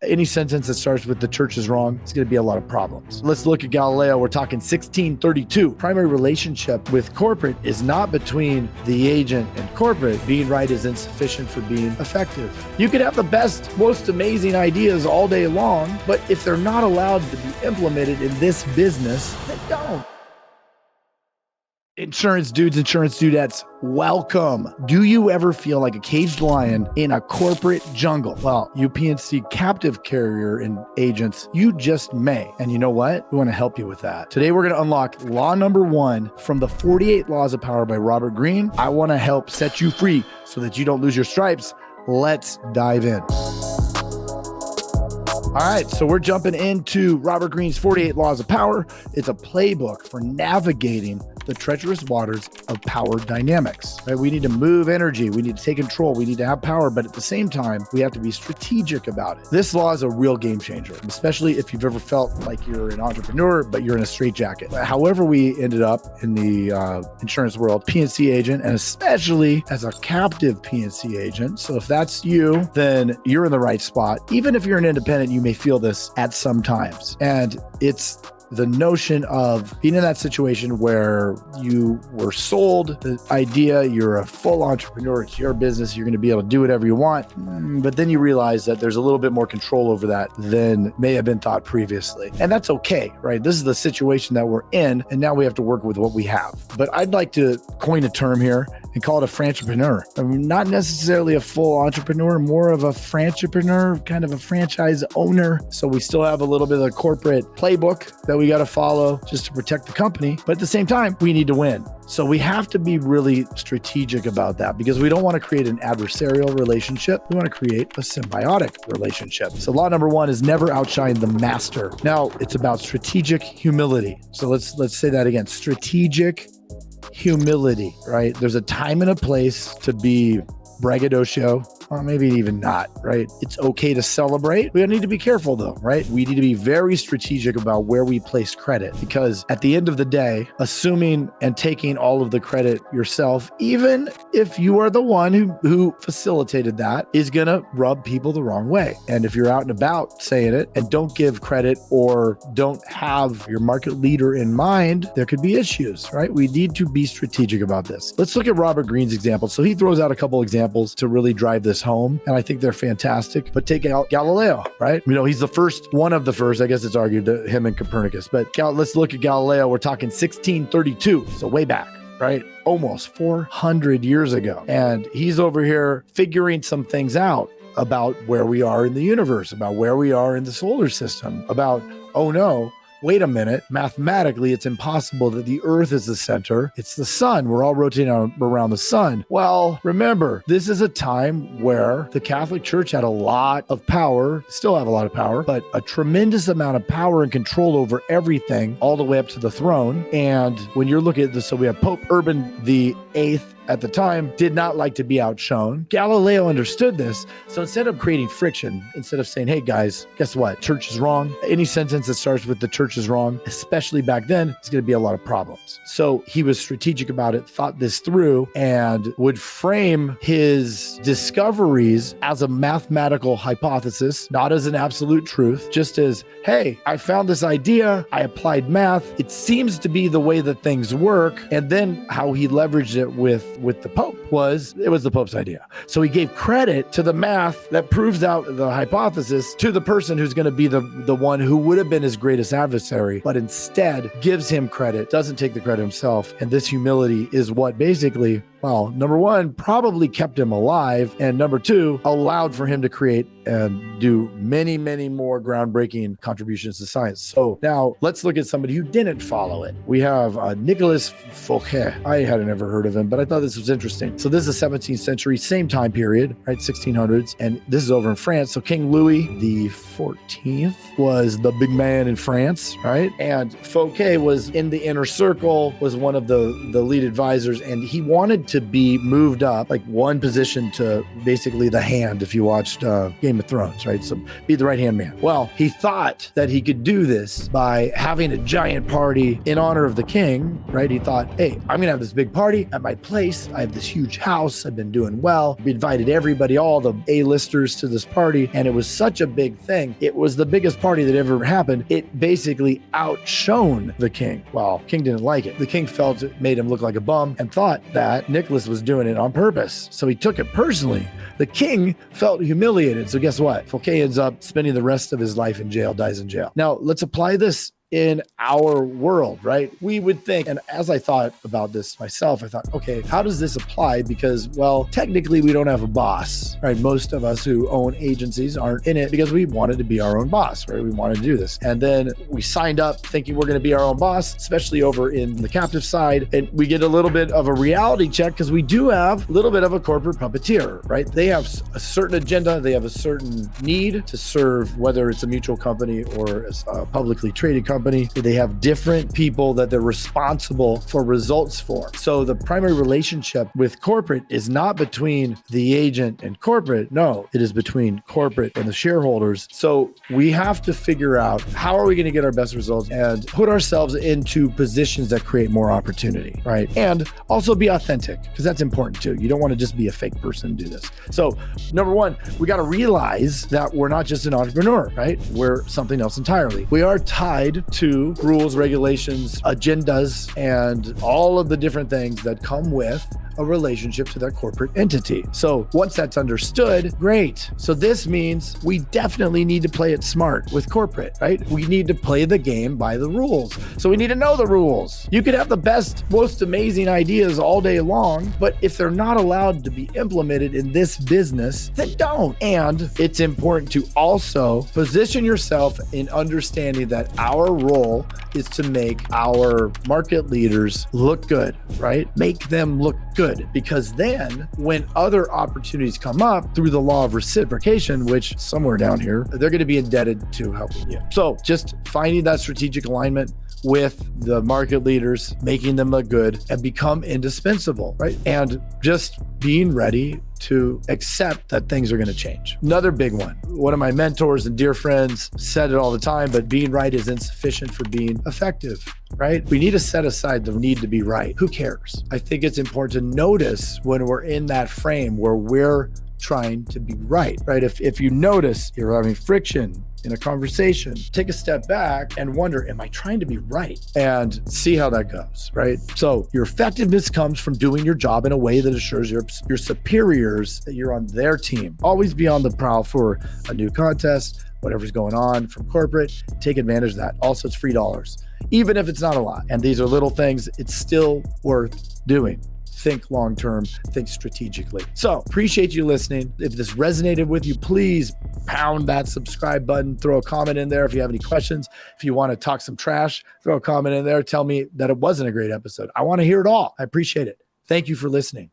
Any sentence that starts with the church is wrong, it's going to be a lot of problems. Let's look at Galileo. We're talking 1632. Primary relationship with corporate is not between the agent and corporate. Being right is insufficient for being effective. You could have the best, most amazing ideas all day long, but if they're not allowed to be implemented in this business, they don't. Insurance dudes, insurance dudettes, welcome. Do you ever feel like a caged lion in a corporate jungle? Well, you PNC captive carrier and agents, you just may. And you know what? We want to help you with that. Today, we're going to unlock law number 1 from the 48 Laws of Power by Robert Greene. I want to help set you free so that you don't lose your stripes. Let's dive in. All right, so we're jumping into Robert Greene's 48 Laws of Power. It's a playbook for navigating the treacherous waters of power dynamics. Right? We need to move energy. We need to take control. We need to have power, but at the same time, we have to be strategic about it. This law is a real game changer, especially if you've ever felt like you're an entrepreneur, but you're in a straitjacket. However, we ended up in the insurance world, PNC agent, and especially as a captive PNC agent. So if that's you, then you're in the right spot. Even if you're an independent, you may feel this at some times. And it's the notion of being in that situation where you were sold the idea, you're a full entrepreneur, it's your business, you're going to be able to do whatever you want. But then you realize that there's a little bit more control over that than may have been thought previously. And that's okay, right? This is the situation that we're in, and now we have to work with what we have. But I'd like to coin a term here and call it a franchipreneur. Not necessarily a full entrepreneur, more of a franchipreneur, kind of a franchise owner. So we still have a little bit of the corporate playbook that we got to follow just to protect the company. But at the same time, we need to win. So we have to be really strategic about that because we don't want to create an adversarial relationship. We want to create a symbiotic relationship. So law number 1 is never outshine the master. Now it's about strategic humility. So let's say that again, strategic humility, right? There's a time and a place to be braggadocio, or maybe even not, right? It's okay to celebrate. We need to be careful though, right? We need to be very strategic about where we place credit because at the end of the day, assuming and taking all of the credit yourself, even if you are the one who facilitated that, is gonna rub people the wrong way. And if you're out and about saying it and don't give credit or don't have your market leader in mind, there could be issues, right? We need to be strategic about this. Let's look at Robert Greene's example. So he throws out a couple examples to really drive this home, and I think they're fantastic. But take out Galileo, right? You know, he's the first, one of the first, I guess it's argued, him and Copernicus. But let's look at Galileo. We're talking 1632, so way back, right? Almost 400 years ago. And he's over here figuring some things out about where we are in the universe, about where we are in the solar system, about, oh no, wait a minute, mathematically, it's impossible that the Earth is the center. It's the sun. We're all rotating around the sun. Well, remember, this is a time where the Catholic Church had a lot of power, still have a lot of power, but a tremendous amount of power and control over everything all the way up to the throne. And when you're looking at this, so we have Pope Urban the Eighth at the time, did not like to be outshone. Galileo understood this. So instead of creating friction, instead of saying, hey guys, guess what? Church is wrong. Any sentence that starts with the church is wrong, especially back then, it's going to be a lot of problems. So he was strategic about it, thought this through, and would frame his discoveries as a mathematical hypothesis, not as an absolute truth, just as, hey, I found this idea, I applied math, it seems to be the way that things work. And then how he leveraged it with the Pope was the Pope's idea. So he gave credit to the math that proves out the hypothesis to the person who's going to be the one who would have been his greatest adversary, but instead gives him credit, doesn't take the credit himself. And this humility is what basically, well, number 1, probably kept him alive. And number 2, allowed for him to create and do many, many more groundbreaking contributions to science. So now let's look at somebody who didn't follow it. We have Nicholas Fouquet. I hadn't ever heard of him, but I thought this was interesting. So this is the 17th century, same time period, right? 1600s. And this is over in France. So King Louis the 14th was the big man in France, right? And Fouquet was in the inner circle, was one of the lead advisors, and he wanted to be moved up like one position to basically the hand, if you watched Game of Thrones, right? So be the right-hand man. Well, he thought that he could do this by having a giant party in honor of the king, right? He thought, hey, I'm gonna have this big party at my place. I have this huge huge house, had been doing well. We invited everybody, all the A-listers to this party, and it was such a big thing. It was the biggest party that ever happened. It basically outshone the king. Well, king didn't like it. The king felt it made him look like a bum and thought that Nicholas was doing it on purpose. So he took it personally. The king felt humiliated. So guess what? Fouquet ends up spending the rest of his life in jail, dies in jail. Now, let's apply this in our world, right? We would think, and as I thought about this myself, I thought, okay, how does this apply? Because, well, technically we don't have a boss, right? Most of us who own agencies aren't in it because we wanted to be our own boss, right? We wanted to do this. And then we signed up thinking we're going to be our own boss, especially over in the captive side. And we get a little bit of a reality check because we do have a little bit of a corporate puppeteer, right? They have a certain agenda. They have a certain need to serve, whether it's a mutual company or a publicly traded company. They have different people that they're responsible for results for. So the primary relationship with corporate is not between the agent and corporate. No, it is between corporate and the shareholders. So we have to figure out how are we going to get our best results and put ourselves into positions that create more opportunity, right? And also be authentic, because that's important too. You don't want to just be a fake person and do this. So number one, we got to realize that we're not just an entrepreneur, right? We're something else entirely. We are tied to rules, regulations, agendas, and all of the different things that come with a relationship to that corporate entity. So once that's understood, great. So this means we definitely need to play it smart with corporate, right? We need to play the game by the rules. So we need to know the rules. You could have the best, most amazing ideas all day long, but if they're not allowed to be implemented in this business, then don't. And it's important to also position yourself in understanding that our role is to make our market leaders look good, right? Make them look good. Because then when other opportunities come up through the law of reciprocation, which somewhere down here, they're going to be indebted to helping you. So just finding that strategic alignment with the market leaders, making them look good and become indispensable, right? And just being ready to accept that things are going to change. Another big one. One of my mentors and dear friends said it all the time, but being right is insufficient for being effective, right? We need to set aside the need to be right. Who cares? I think it's important to notice when we're in that frame where we're trying to be right? If you notice you're having friction in a conversation, take a step back and wonder, am I trying to be right? And see how that goes, right? So your effectiveness comes from doing your job in a way that assures your superiors that you're on their team. Always be on the prowl for a new contest, whatever's going on from corporate, take advantage of that. Also, it's free dollars, even if it's not a lot. And these are little things, it's still worth doing. Think long-term, think strategically. So appreciate you listening. If this resonated with you, please pound that subscribe button, throw a comment in there. If you have any questions, if you want to talk some trash, throw a comment in there. Tell me that it wasn't a great episode. I want to hear it all. I appreciate it. Thank you for listening.